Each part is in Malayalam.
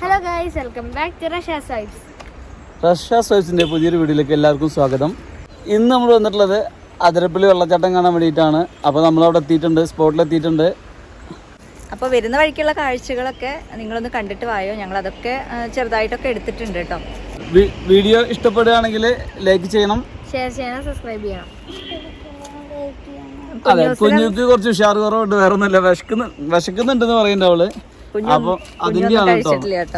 Hello guys, welcome back to Rashas Vibes. Rashas Vibes-ന്റെ പുതിയൊരു വീഡിയോയിലേക്ക് എല്ലാവർക്കും സ്വാഗതം. ഇന്ന് നമ്മൾ വന്നിട്ടുള്ളത് അതിരപ്പള്ളി വെള്ളച്ചാട്ടം കാണാൻ വേണ്ടിയിട്ടാണ്. അപ്പോൾ നമ്മളവിടെ എത്തിയിട്ടുണ്ട്, സ്പോട്ടിലെത്തിയിട്ടുണ്ട്. അപ്പോൾ വരുന്ന വഴിക്കുള്ള കാഴ്ചകളൊക്കെ നിങ്ങളൊന്ന് കണ്ടിട്ട് വായോ. ഞങ്ങൾ അതൊക്കെ ചെറുതായിട്ടൊക്കെ എടുത്തിട്ടുണ്ട് കേട്ടോ. വീഡിയോ ഇഷ്ടപ്പെടുകയാണെങ്കിൽ ലൈക്ക് ചെയ്യണം, ഷെയർ ചെയ്യണം, സബ്സ്ക്രൈബ് ചെയ്യണം. അതെ, കുഞ്ഞുക്ക് കുറച്ച് ഉഷാർ കുറവുണ്ട്, വേറെ ഒന്നുമില്ല, വിശക്കുന്നുണ്ടെന്ന് പറയുന്നുണ്ട് അവള്. അപ്പൊ അതിന്റെയാണ് കേട്ടോ,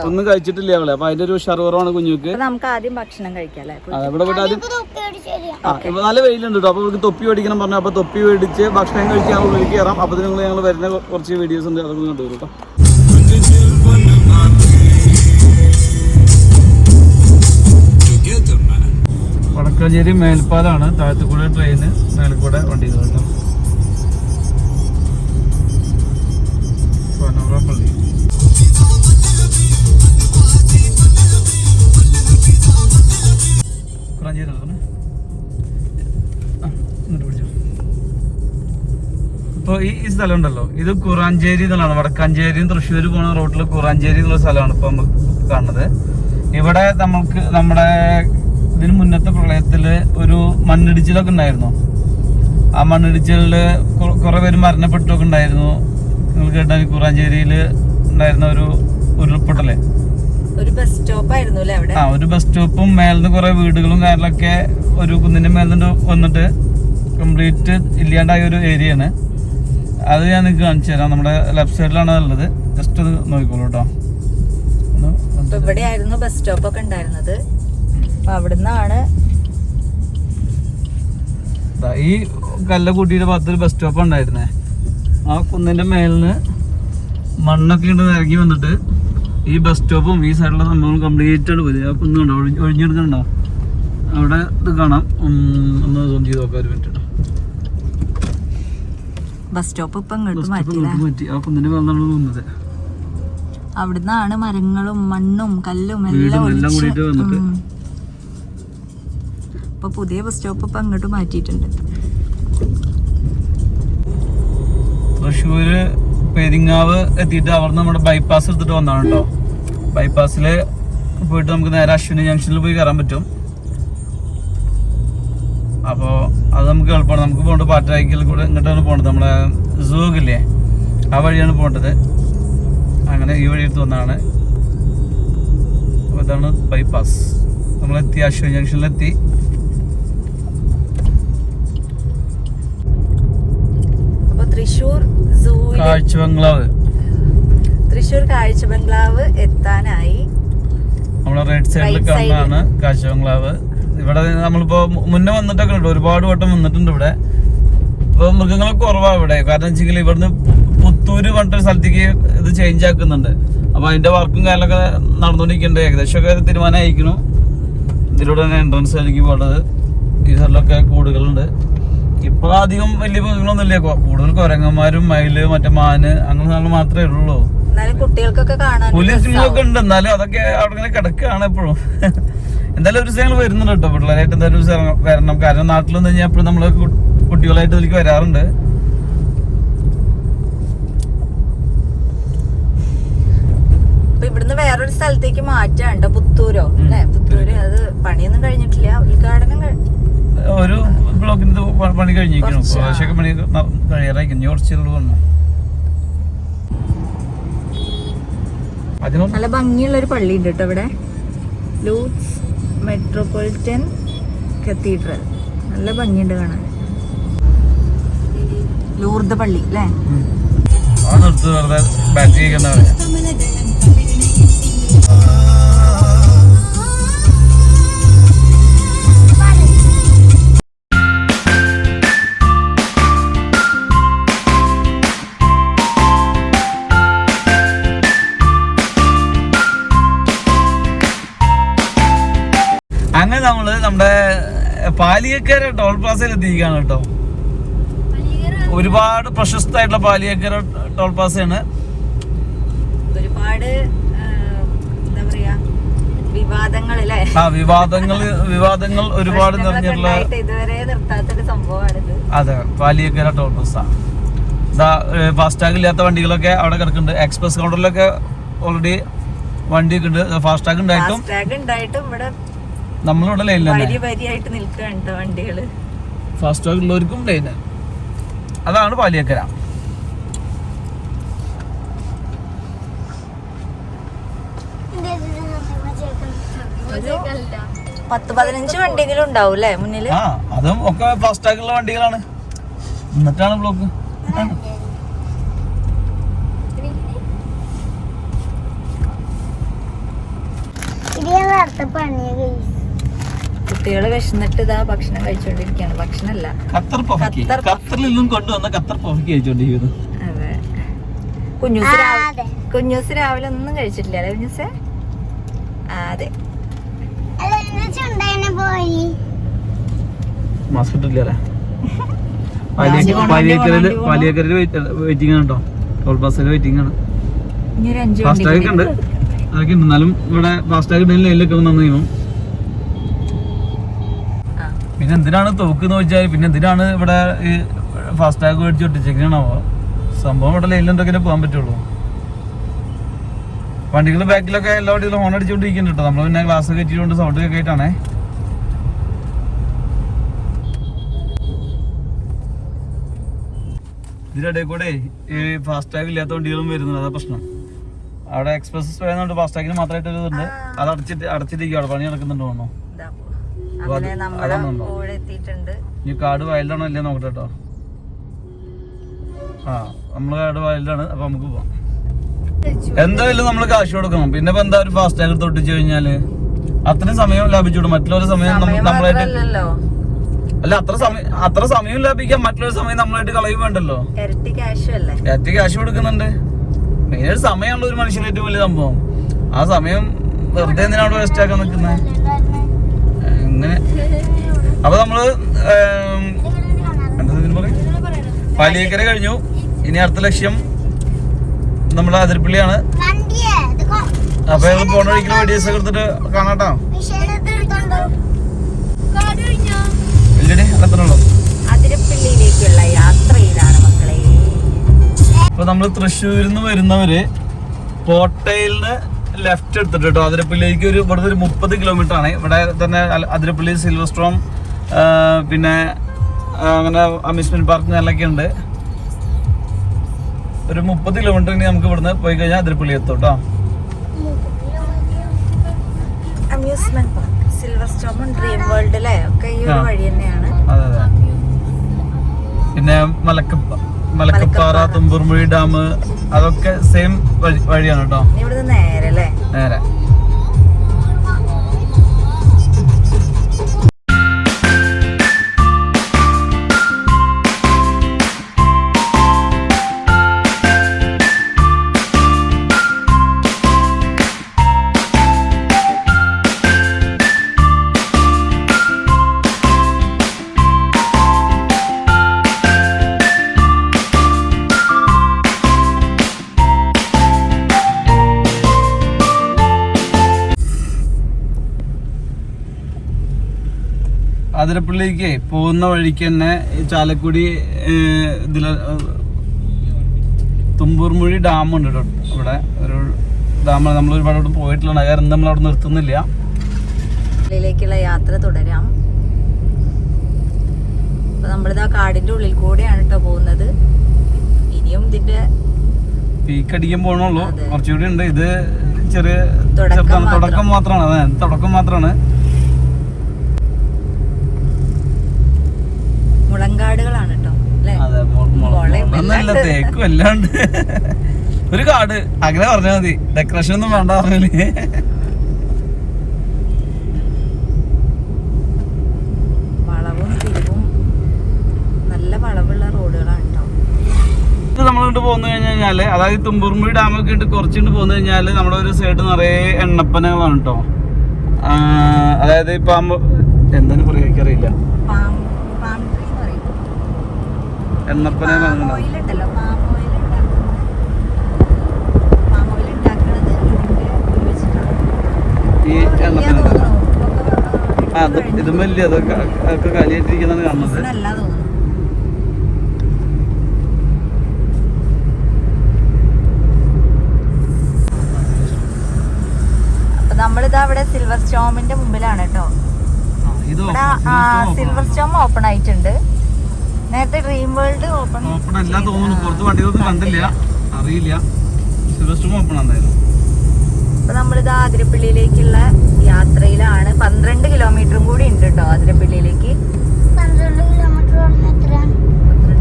ഒന്നും കഴിച്ചിട്ടില്ല അവള്. അപ്പൊ അതിന്റെ ഒരു ഉഷാർ കുറവാണ് കുഞ്ഞുക്ക്. നമുക്ക് ആദ്യം ഭക്ഷണം കഴിക്കാം. ഇവിടെ പോയിട്ട് ആദ്യം നല്ല വെയിലുണ്ട് കേട്ടോ. അപ്പൊ ഇവർക്ക് തൊപ്പി മേടിക്കണം പറഞ്ഞു. അപ്പൊ തൊപ്പി മേടിച്ച് ഭക്ഷണം കഴിക്കാൻ ഉള്ളിൽ കയറാം. അപ്പൊ ഞങ്ങൾ വരുന്ന കുറച്ച് വീഡിയോസ് ഉണ്ട്, അതൊക്കെ കണ്ടുവരും കേട്ടോ. വടക്കാഞ്ചേരി മേൽപ്പാലാണ്, താഴത്തുകൂടെ ട്രെയിന്, മേൽക്കൂടെ വണ്ടികൾ കേട്ടോ. അഥിറപ്പള്ളി ഇപ്പോൾ ഈ സ്ഥലം ഉണ്ടല്ലോ, ഇത് കുറാഞ്ചേരി എന്നുള്ളതാണ്. വടക്കാഞ്ചേരി തൃശ്ശൂർ പോണ റോഡിൽ കുറാഞ്ചേരി എന്നുള്ള സ്ഥലമാണ് ഇപ്പൊ നമുക്ക് കാണുന്നത്. ഇവിടെ നമ്മുടെ ഇതിന് മുന്നത്തെ പ്രളയത്തില് ഒരു മണ്ണിടിച്ചിലൊക്കെ ഉണ്ടായിരുന്നു. ആ മണ്ണിടിച്ചിലില് കുറെ പേര് മരണപ്പെട്ടൊക്കെ ഉണ്ടായിരുന്നു. നിങ്ങൾ കേട്ടാ കുറാഞ്ചേരിയില് ഉണ്ടായിരുന്ന ഒരു ഉരുൾപൊട്ടല്, ഒരു ബസ് സ്റ്റോപ്പ് ആയിരുന്നു അല്ലേ അവിടെ? ഒരു ബസ് സ്റ്റോപ്പും മേലിന്ന് കുറെ വീടുകളും കാര്യങ്ങളൊക്കെ ഒരു കുന്നിന്റെ മേലിന്ന് വന്നിട്ട് കംപ്ലീറ്റ് ഇല്ലാണ്ടായ ഒരു ഏരിയയാണ്. അത് ഞാൻ നിങ്ങൾക്ക് കാണിച്ചു തരാം. നമ്മുടെ ലെഫ്റ്റ് സൈഡിലാണ് ഉള്ളത്. ജസ്റ്റ് ഒന്ന് നോക്കിക്കോളൂ കേട്ടോ. ഇവിടെ ആയിരുന്നു ബസ് സ്റ്റോപ്പ് ഒക്കെ ഉണ്ടായിരുന്നത്. അപ്പൊ അവിടുന്നാണ് ഈ കല്ലക്കുട്ടിയുടെ ഭാഗത്തൊരു ബസ് സ്റ്റോപ്പ് ഉണ്ടായിരുന്നേ. ആ കുന്നിന്റെ മേലിന് മണ്ണൊക്കെ ഉണ്ട് ഇറങ്ങി വന്നിട്ട് ഈ ബസ് സ്റ്റോപ്പും ഈ സൈഡിലുള്ള സംഭവം കംപ്ലീറ്റ് ആണ് പോയത്. ആ കുന്നുണ്ടോ, ഒഴിഞ്ഞെടുക്കണ്ടോ? അവിടെ ഇത് കാണാം. ഒന്ന് സോൺ ചെയ്ത് നോക്കാം, ഒരു മിനിറ്റ്. ബസ് സ്റ്റോപ്പ് ഇപ്പൊ മാറ്റി. ആ കുന്നിന്റെ മേലാണ് വന്നത്. അവിടുന്നാണ് മരങ്ങളും മണ്ണും കല്ലും എല്ലാം കൂടിയിട്ട് വന്നിട്ട് ഇപ്പൊ പുതിയ ബസ് സ്റ്റോപ്പ് ഇപ്പൊ അങ്ങോട്ട് മാറ്റിയിട്ടുണ്ട്. തൃശ്ശൂര് പെരിങ്ങാവ് എത്തിയിട്ട് അവിടെ നമ്മുടെ ബൈപ്പാസ് എടുത്തിട്ട് വന്നതാണ് കേട്ടോ. ബൈപ്പാസില് പോയിട്ട് നമുക്ക് നേരെ അശ്വിനി ജംഗ്ഷനിൽ പോയി കയറാൻ പറ്റും. അപ്പോൾ അത് നമുക്ക് എളുപ്പമാണ്. നമുക്ക് പോകേണ്ടത് പാറ്റായിക്കൽ കൂടെ ഇങ്ങോട്ടാണ് പോകേണ്ടത്. നമ്മളെ സൂക്കില്ലേ, ആ വഴിയാണ് പോകേണ്ടത്. അങ്ങനെ ഈ വഴി എടുത്ത് വന്നതാണ്. അപ്പോൾ ഇതാണ് ബൈപ്പാസ്. നമ്മളെത്തി, അശ്വിനി ജംഗ്ഷനിലെത്തി. തൃശ്ശൂർ കാഴ്ച ബംഗ്ലാവ് എത്താനായി. നമ്മളെ റൈറ്റ് സൈഡിൽ കാണുന്നതാണ് കാഴ്ച ബംഗ്ലാവ്. ഇവിടെ നമ്മളിപ്പോ മുന്നേ വന്നിട്ടൊക്കെ ഉണ്ട്, ഒരുപാട് വട്ടം വന്നിട്ടുണ്ട് ഇവിടെ. ഇപ്പൊ മൃഗങ്ങളൊക്കെ കുറവാണ് ഇവിടെ. കാരണം വെച്ചെങ്കിൽ ഇവിടുന്ന് പുത്തൂര് പറഞ്ഞിട്ടൊരു സ്ഥലത്തേക്ക് ഇത് ചേഞ്ച് ആക്കുന്നുണ്ട്. അപ്പൊ അതിന്റെ വർക്കും കാര്യങ്ങളൊക്കെ നടന്നുകൊണ്ടിരിക്കുന്നുണ്ട്. ഏകദേശമൊക്കെ തീരുമാനം അയക്കണം. ഇതിലൂടെ തന്നെ എൻട്രൻസ് ആയിരിക്കും പോകേണ്ടത്. ഈ സൈഡിലൊക്കെ കൂടുകളുണ്ട്. ഇപ്പൊ അധികം വലിയ മൃഗങ്ങളൊന്നും ഇല്ല. കൂടുതൽ കുരങ്ങന്മാരും മയില്, മറ്റേ മാന്, അങ്ങനെ സാധനം മാത്രമേ ഉള്ളൂ. കുട്ടികൾക്കൊക്കെ പുലി സിംഹമൊക്കെ ഉണ്ട്. എന്നാലും അതൊക്കെ അവിടെ ഇങ്ങനെ കിടക്കുകയാണ് എപ്പോഴും. എന്തായാലും ഒരു ദിവസം ഞങ്ങൾ വരുന്നുണ്ട് കേട്ടോ. പിള്ളേരായിട്ട് എന്തായാലും ഒരു ദിവസം വരണം. കാരണം നാട്ടിലൊന്നും കഴിഞ്ഞാൽ എപ്പോഴും നമ്മള് കുട്ടികളായിട്ട് ഇതിലേക്ക് വരാറുണ്ട്. ഇവിടുന്ന് വേറൊരു സ്ഥലത്തേക്ക് മാറ്റാണ്ട്, പുത്തൂരോ അല്ലെ? പുത്തൂര് അത് പണിയൊന്നും കഴിഞ്ഞിട്ടില്ല. ഉദ്ഘാടനം ഒരു ബ്ലോക്കിന്റെ പണി കഴിഞ്ഞിരിക്കുന്നു. പ്രാവശ്യമൊക്കെ പണി കഴിയാറായിരിക്കുന്നു. കുറച്ചുള്ളൂ വന്നു. നല്ല ഭംഗിയുള്ള ഒരു പള്ളി ഉണ്ട് കേട്ടോ ഇവിടെ. ലൂട്സ് മെട്രോപൊളിറ്റൻ കത്തീഡ്രൽ. നല്ല ഭംഗിയുണ്ട് കാണാൻ. ലൂർദ് പള്ളി അല്ലേ? അങ്ങനെ നമ്മള് നമ്മുടെ പാലിയേക്കര ടോൾ പ്ലാസയിൽ എത്തിയിരിക്കുകയാണ് കേട്ടോ. ഒരുപാട് പ്രശസ്തമായിട്ടുള്ള പാലിയേക്കര ടോൾ പ്ലാസയാണ്. ഒരുപാട് എന്താ പറയാ, വിവാദങ്ങൾ ഒരുപാട് നിറഞ്ഞിട്ടുള്ള ഇതുവരെ നിർത്താത്തൊരു സംഭവമാണിത്. അതെ, പാലിയേക്കര ടോൾ പ്ലാസ. ഫാസ്റ്റാഗ് ഇല്ലാത്ത വണ്ടികളൊക്കെ അവിടെ കിടക്കുന്നുണ്ട്. എക്സ്പ്രസ് കൗണ്ടറിലൊക്കെ ഓൾറെഡി വണ്ടിയൊക്കെ ഉണ്ട്. ഫാസ്റ്റ് ടാഗ് ഉണ്ടായിട്ടും ഇവിടെ നമ്മളിവിടെ ലൈനിലാണ് വരിയായിട്ട് നിൽക്കുകയാണ് വണ്ടികള്. ഫാസ്റ്റ് ടാഗ് ഉള്ളവർക്കും ലൈന്. അതാണ് പാലിയേക്കര. ഒരു 10-15 വണ്ടിയെങ്കിലും ഉണ്ടാവും അല്ലേ മുന്നില്? അതും ഒക്കെ ഫാസ്റ്റ് ടാഗ് ഉള്ള വണ്ടികളാണ്. എന്നിട്ടാണ് ബ്ലോക്ക്. കുട്ടികള് വിശന്നിട്ട് ഇതാ ഭക്ഷണം കഴിച്ചോണ്ടിരിക്കാണ്. ഭക്ഷണല്ല, ഖത്തറിലും കൊണ്ടുവന്ന ഖത്തർ പൊഫക്കി കഴിച്ചോണ്ടിരിക്കുന്നു. അതെ. കുഞ്ഞൂസ് രാവിലെ ഒന്നും കഴിച്ചിട്ടില്ല അല്ലേ കുഞ്ഞൂസേ? അതെ. പാലിയേക്കരയില് വെയിറ്റിംഗ് ആണ് കേട്ടോ. ടോൾ പ്ലാസയില് വെയിറ്റിംഗ് ആണ്. ഫാസ്റ്റാഗ് ഉണ്ട്, അതൊക്കെ ഉണ്ട്. എന്നാലും ഇവിടെ ഫാസ്റ്റാഗ് ഉണ്ടെങ്കിൽ ലൈനിലൊക്കെ നന്നു കഴിയും. പിന്നെ എന്തിനാണ് തോക്കെന്ന് വെച്ചാൽ പിന്നെ എന്തിനാണ് ഇവിടെ ഈ ഫാസ്റ്റാഗ് മേടിച്ച് ഒട്ടിച്ചേക്കണാവോ? സംഭവം ഇവിടെ ലൈനിലുണ്ടെങ്കിലേ പോകാൻ പറ്റുള്ളൂ. വണ്ടികളുടെ ബാക്കിലൊക്കെ എല്ലാ വണ്ടികളും ഹോൺ അടിച്ചുകൊണ്ടിരിക്കുന്നുണ്ട് കേട്ടോ. നമ്മൾ പിന്നെ ഗ്ലാസ് കയറ്റിക്കൊണ്ട് സൗണ്ട് ഒക്കെ ആയിട്ടാണേ. ഇതിനിടയിൽ കൂടെ ഈ ഫാസ്റ്റാഗ് ഇല്ലാത്ത വണ്ടികളും വരുന്നുണ്ട്. അതാ പ്രശ്നം. അവിടെ എക്സ്പ്രസ് വരുന്നുണ്ട്, ഫാസ്റ്റാഗിന് മാത്രമായിട്ട് ഒരു ഇതുണ്ട്. അത് അടച്ചിട്ടിരിക്കും. അവിടെ പണി നടക്കുന്നുണ്ട് തോന്നുന്നു. ഈ കാട് വയലിലാണോ അല്ലേ നോക്കട്ടെ കേട്ടോ. നമ്മള് കാട് വയലിലാണ്. അപ്പൊ നമുക്ക് പോവാം. എന്തായാലും നമ്മള് കാശ് കൊടുക്കണം. പിന്നെ ഇപ്പൊ എന്താ ഒരു ഫാസ്റ്റാഗ് തൊട്ടിച്ചു കഴിഞ്ഞാല് അത്രയും സമയം ലാഭിച്ചുവിടും. മറ്റുള്ളവരുടെ സമയം നമ്മളായിട്ട് അല്ല, അത്ര സമയം ലാഭിക്കാൻ മറ്റുള്ളൊരു സമയം നമ്മളായിട്ട് കളയും വേണ്ടല്ലോ. ഇരട്ടി ക്യാഷ് കൊടുക്കുന്നുണ്ട്. മെയിനായിട്ട് സമയമുള്ള ഒരു മനുഷ്യന് ഏറ്റവും വലിയ സംഭവം. ആ സമയം വെറുതെ എന്തിനാണ് വേസ്റ്റ് ആക്കാൻ നിൽക്കുന്നത്? അങ്ങനെ അപ്പൊ നമ്മള് പാലിയേക്കര കഴിഞ്ഞു. ഇനി അടുത്ത ലക്ഷ്യം നമ്മുടെ അതിരപ്പള്ളിയാണ്. അപ്പൊ ഞങ്ങൾ പോണ വഴിക്കുന്ന വീഡിയോസ് ഒക്കെ എടുത്തിട്ട് കാണാട്ടോ. അതിരപ്പള്ളിയിലേക്കുള്ള യാത്രയിലാണ് മക്കളെ. ഇപ്പൊ നമ്മള് തൃശ്ശൂരിൽ നിന്ന് വരുന്നവര് കോട്ടയിലിന് ലെഫ്റ്റ് എടുത്തിട്ട് കേട്ടോ അതിരപ്പള്ളിയിലേക്ക് ഇവിടുത്തെ ഒരു 30 കിലോമീറ്റർ ആണ്. ഇവിടെ തന്നെ അതിരപ്പള്ളി, സിൽവർ സ്റ്റോം, പിന്നെ അങ്ങനെ അമ്യൂസ്മെന്റ് പാർക്ക് നല്ലൊക്കെ ഉണ്ട്. ഒരു 30 കിലോമീറ്റർ നമുക്ക് ഇവിടുന്ന് പോയി കഴിഞ്ഞാൽ അതിരപ്പള്ളി എത്തും കേട്ടോ. Amusement park, silver Storm, dream world അല്ലേ, ഒക്കെ ഈ ഒരു വഴി തന്നെയാണ്. അതെ അതെ. പിന്നെ മലക്കപ്പാറ, തുമ്പൂർമുഴി ഡാം, അതൊക്കെ സെയിം വഴിയാണ് കേട്ടോ. ഇവിടുന്ന് നേരെ അല്ലേ? നേരെ. അതിരപ്പള്ളിക്ക് പോകുന്ന വഴിക്ക് തന്നെ ചാലക്കുടി ഇതില് തുമ്പൂർമുഴി ഡാമുണ്ട് കേട്ടോ. ഇവിടെ ഒരു ഡാം നമ്മൾ ഒരുപാട് പോയിട്ടുള്ള കാരണം നമ്മൾ അവിടെ നിർത്തുന്നില്ല. ിലേക്കുള്ള യാത്ര തുടരാം. അപ്പൊ നമ്മളിതാ കാടിന്റെ ഉള്ളിൽ കൂടെയാണ് കേട്ടോ പോകുന്നത്. ഇനിയും ഇതിന്റെ പീക്കടിക്കാൻ പോകണുള്ളൂ, കുറച്ചുകൂടി ഉണ്ട്. ഇത് ചെറിയ തുടക്കം മാത്രമാണ്. അതെ, തുടക്കം മാത്രമാണ്. മുളങ്കാടുകളാണ് കേട്ടോ. അതെ, തേക്കും എല്ലാം ഉണ്ട്. ഒരു കാട് അങ്ങനെ പറഞ്ഞാൽ മതി, ഡെക്കറേഷൻ ഒന്നും വേണ്ട പറഞ്ഞാല്. വളവും തിരിവും നല്ല വളവുള്ള റോഡുകളാണ് കേട്ടോ. ഇത് നമ്മളിട്ട് പോന്നു കഴിഞ്ഞാല്, അതായത് തുമ്പൂർമുഴി ഡാമൊക്കെ ഇട്ട് കുറച്ചിട്ട് പോന്നു കഴിഞ്ഞാല് നമ്മുടെ ഒരു സൈഡ് നിറയെ എണ്ണപ്പനകളാണ് കേട്ടോ. അതായത് ഇപ്പൊ എന്താണ് പറയാ എനിക്കറിയില്ല. എണ്ണപ്പന ഈ എണ്ണപ്പന ഇതും വലിയ അതൊക്കെ കാലിയായിട്ടിരിക്കുന്നതാണ് കാണുന്നത്. നമ്മളിതാ ഇവിടെ സിൽവർ സ്റ്റോമിന്റെ മുമ്പിലാണ് കേട്ടോ. ഇവിടെ സിൽവർ സ്റ്റോം ഓപ്പൺ ആയിട്ടുണ്ട്. നേരത്തെ ഡ്രീം വേൾഡ് ഓപ്പൺ അല്ല തോന്നുന്നു, പുറത്ത് വണ്ടികളൊന്നും കണ്ടില്ല, അറിയില്ല. സിൽവർ സ്റ്റോം ഓപ്പൺ ആയിരുന്നു. അപ്പൊ നമ്മളിതാ ആതിരപ്പള്ളിയിലേക്കുള്ള യാത്രയിലാണ്. 12 കിലോമീറ്ററും കൂടി ഉണ്ട് കേട്ടോ ആതിരപ്പള്ളിയിലേക്ക്.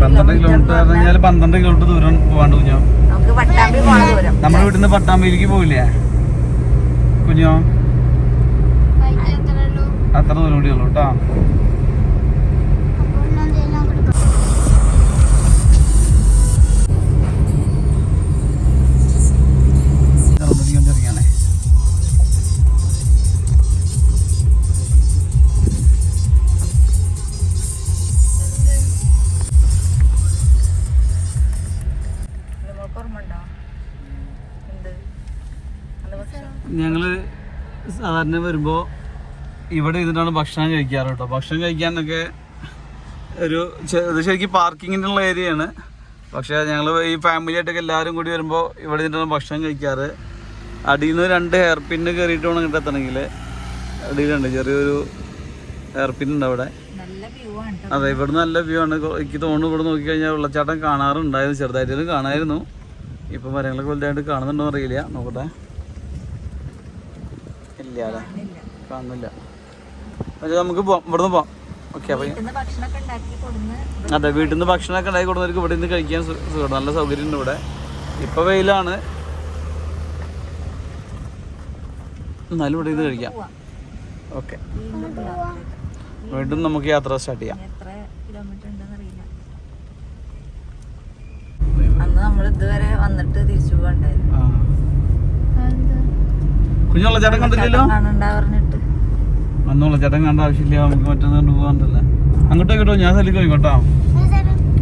12 കിലോമീറ്റർ ദൂരം പോവാണ്ട് കുഞ്ഞോ. നമുക്ക് പട്ടാമ്പി പോണ ദൂരം. നമ്മുടെ വീട്ടിൽ നിന്ന് പട്ടാമ്പിയിലേക്ക് പോയില്ലേ കുഞ്ഞോ? അത്ര ദൂരം കൂടി ഉള്ളു കേട്ടോ. ഞങ്ങള് സാധാരണ വരുമ്പോ ഇവിടെ ഇരുന്നിട്ടാണ് ഭക്ഷണം കഴിക്കാറ് കേട്ടോ. ഭക്ഷണം കഴിക്കാനൊക്കെ ഇത് ശരിക്കും പാർക്കിങ്ങിനുള്ള ഏരിയയാണ്. പക്ഷേ ഞങ്ങൾ ഈ ഫാമിലി ആയിട്ടൊക്കെ എല്ലാവരും കൂടി വരുമ്പോൾ ഇവിടെ ഇരുന്നിട്ടാണ് ഭക്ഷണം കഴിക്കാറ്. അടിയിൽ നിന്ന് 2 ഹെയർ പിന്ന് കയറിയിട്ട് വേണം ഇങ്ങോട്ട് എത്തണമെങ്കിൽ. അടിയിലുണ്ട് ചെറിയൊരു ഹെയർ പിൻ ഉണ്ട് അവിടെ. അതെ, ഇവിടെ നല്ല വ്യൂ ആണ്. എനിക്ക് തോന്നുന്നു ഇവിടെ നോക്കിക്കഴിഞ്ഞാൽ വെള്ളച്ചാട്ടം കാണാറുണ്ടായിരുന്നു, ചെറുതായിട്ട് കാണായിരുന്നു. ഇപ്പം മരങ്ങളൊക്കെ വലുതായിട്ട് കാണുന്നുണ്ടോ അറിയില്ല, നോക്കട്ടെ. ഇല്ല അല്ലേ, കാണുന്നില്ല. പക്ഷേ നമുക്ക് പോവാം, ഇവിടുന്ന് പോവാം. ഓക്കെ, അപ്പം അതെ, വീട്ടിൽ നിന്ന് ഭക്ഷണമൊക്കെ ഉണ്ടാക്കി കൊടുക്കുന്നവർക്ക് ഇവിടെ നിന്ന് കഴിക്കാൻ സുഖം, നല്ല സൗകര്യം ഉണ്ട് ഇവിടെ. ഇപ്പം വെയിലാണ്, എന്നാലും ഇവിടെ നിന്ന് കഴിക്കാം. ഓക്കെ, വീണ്ടും നമുക്ക് യാത്ര സ്റ്റാർട്ട് ചെയ്യാം. അന്ന് നമ്മൾ ഇതുവരെ വന്നിട്ട് തിരിച്ചു പോകണ്ടായിരുന്നു. കുഞ്ഞുള്ള ചേട്ടൻ കണ്ടില്ലല്ലോ, അന്നുള്ള ചേട്ടൻ കണ്ട ആവശ്യമില്ല. നമുക്ക് മറ്റൊന്നും പോകാണ്ടല്ല. അങ്ങോട്ടോ കേട്ടോ, ഞാൻ സ്ഥലത്ത് പോയിക്കോട്ടോ.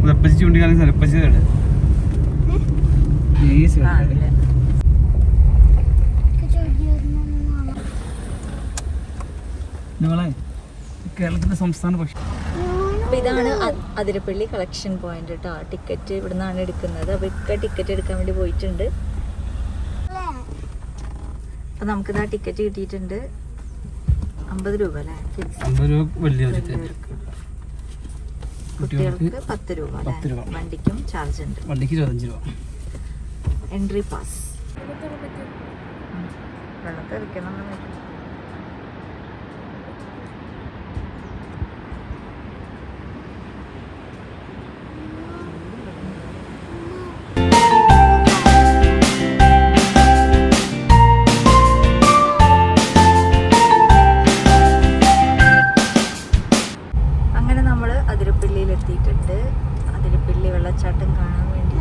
വെപ്പച്ചി ചൂണ്ടിക്കാണെങ്കിൽ വെപ്പച്ചി കേട് ഈ സൈഡ്. കേരളത്തിന്റെ സംസ്ഥാന പക്ഷി. അപ്പൊ ഇതാണ് അതിരപ്പള്ളി കളക്ഷൻ പോയിന്റ് കേട്ടോ. ടിക്കറ്റ് ഇവിടെ നിന്നാണ് എടുക്കുന്നത്. അപ്പൊ ഇക്ക ടിക്കറ്റ് എടുക്കാൻ വേണ്ടി പോയിട്ടുണ്ട്. അപ്പൊ നമുക്കിതാ ടിക്കറ്റ് കിട്ടിയിട്ടുണ്ട്. 50 രൂപ അല്ലേ? 50 രൂപ വലിയ കുട്ടികൾക്ക് 10 രൂപ. വണ്ടിക്കും ചാർജ് ഉണ്ട്. വണ്ടിക്ക് 25 രൂപ. Entry pass. വെള്ളത്തെറിക്കണം. അതിരപ്പള്ളി വെള്ളച്ചാട്ടം കാണാൻ വേണ്ടി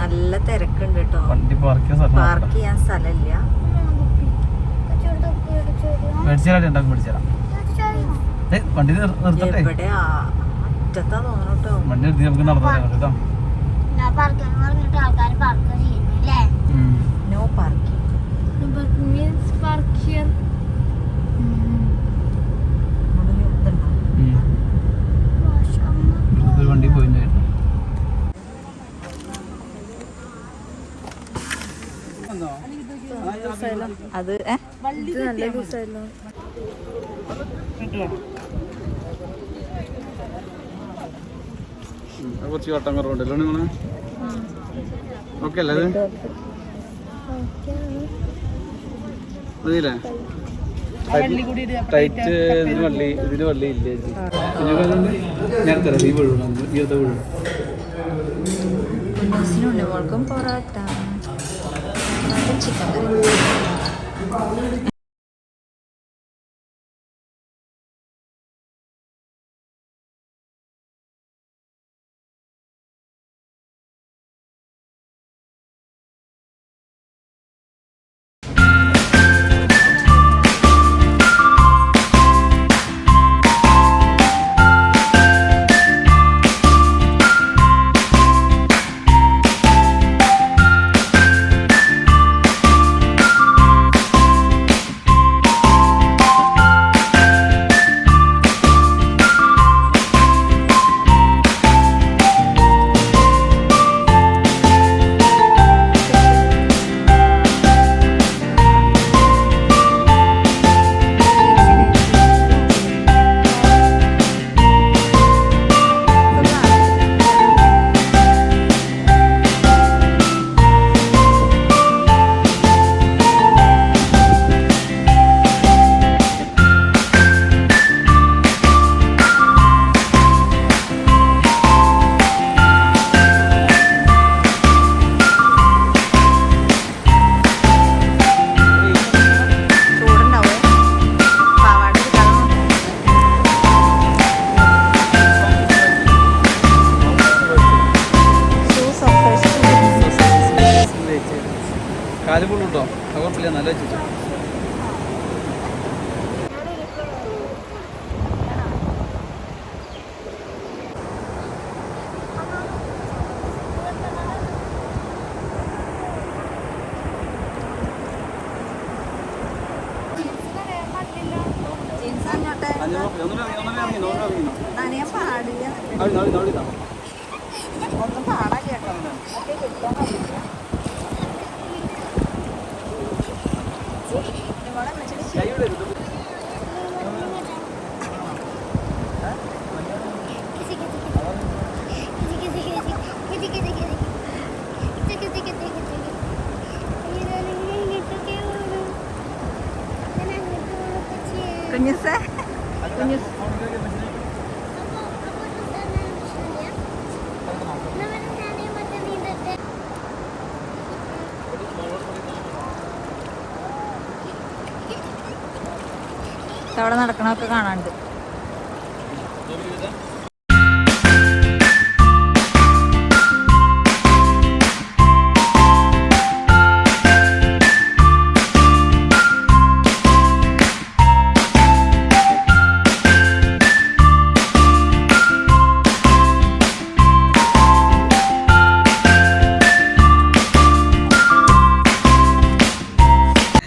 നല്ല തിരക്കുണ്ട് കേട്ടോ. പാർക്ക് ചെയ്യാൻ സ്ഥലമില്ല. ഇവിടെ അറ്റത്താ തോന്നണോ. No parking. വണ്ടി പോയിട്ടുണ്ട്. അത് നല്ല ദിവസമായിരുന്നു. കുറച്ച് വട്ടം കുറവുണ്ടല്ലോ നിങ്ങള്. ഓക്കെ അല്ലേ അത്? മതിയില്ലേ? ടൈറ്റ് ഇതിന് വള്ളി ഇല്ലേ? ഞാൻ തരാം. നീ വീഴും, ഈർത്ത വീഴും. പൊറോട്ട, ചിക്കൻ കറി. കാല് പോലും കേട്ടോ, കുഴപ്പമില്ല, നല്ല വെച്ചിട്ട്. നനയാൻ പാടില്ല, ഒന്നും കാണാൻ കേട്ടോ. കുഞ്ഞുസേ കുഞ്ഞുസ് അവിടെ നടക്കണമൊക്കെ കാണാണ്ട്.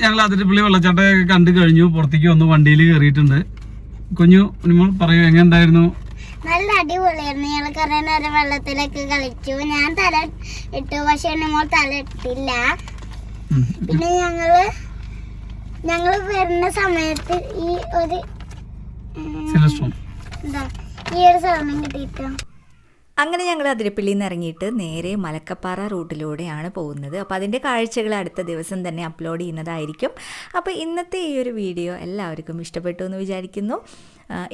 ഞങ്ങൾ അതിരപ്പള്ളി വെള്ളച്ചാട്ടമൊക്കെ കണ്ടു കഴിഞ്ഞു. പുറത്തേക്ക് വന്ന് വണ്ടിയിൽ കയറിയിട്ടുണ്ട്. കുഞ്ഞു നിങ്ങൾ പറയൂ, എങ്ങനെ ഉണ്ടായിരുന്നു? നല്ല അടിപൊളിയായിരുന്നു. ഞങ്ങൾ കുറെ നേരം വെള്ളത്തിലൊക്കെ കളിച്ചു. ഞാൻ തല ഇട്ടു, പക്ഷെ മോൾ തല ഇട്ടില്ല. പിന്നെ ഞങ്ങള് വരുന്ന സമയത്ത് ഈ ഒരു സാധനം കിട്ടിയിട്ടോ. അങ്ങനെ ഞങ്ങൾ അതിരപ്പള്ളിയിൽ നിന്ന് ഇറങ്ങിയിട്ട് നേരെ മലക്കപ്പാറ റൂട്ടിലൂടെയാണ് പോകുന്നത്. അപ്പോൾ അതിൻ്റെ കാഴ്ചകൾ അടുത്ത ദിവസം തന്നെ അപ്ലോഡ് ചെയ്യുന്നതായിരിക്കും. അപ്പോൾ ഇന്നത്തെ ഈ ഒരു വീഡിയോ എല്ലാവർക്കും ഇഷ്ടപ്പെട്ടു എന്ന് വിചാരിക്കുന്നു.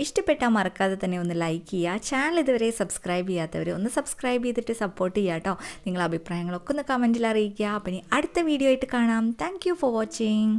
ഇഷ്ടപ്പെട്ടാൽ മറക്കാതെ തന്നെ ഒന്ന് ലൈക്ക് ചെയ്യുക. ചാനൽ ഇതുവരെ സബ്സ്ക്രൈബ് ചെയ്യാത്തവർ ഒന്ന് സബ്സ്ക്രൈബ് ചെയ്തിട്ട് സപ്പോർട്ട് ചെയ്യുക കേട്ടോ. നിങ്ങളുടെ അഭിപ്രായങ്ങളൊക്കെ ഒന്ന് കമൻറ്റിൽ അറിയിക്കുക. അപ്പോൾ ഇനി അടുത്ത വീഡിയോ ആയിട്ട് കാണാം. Thank you for watching.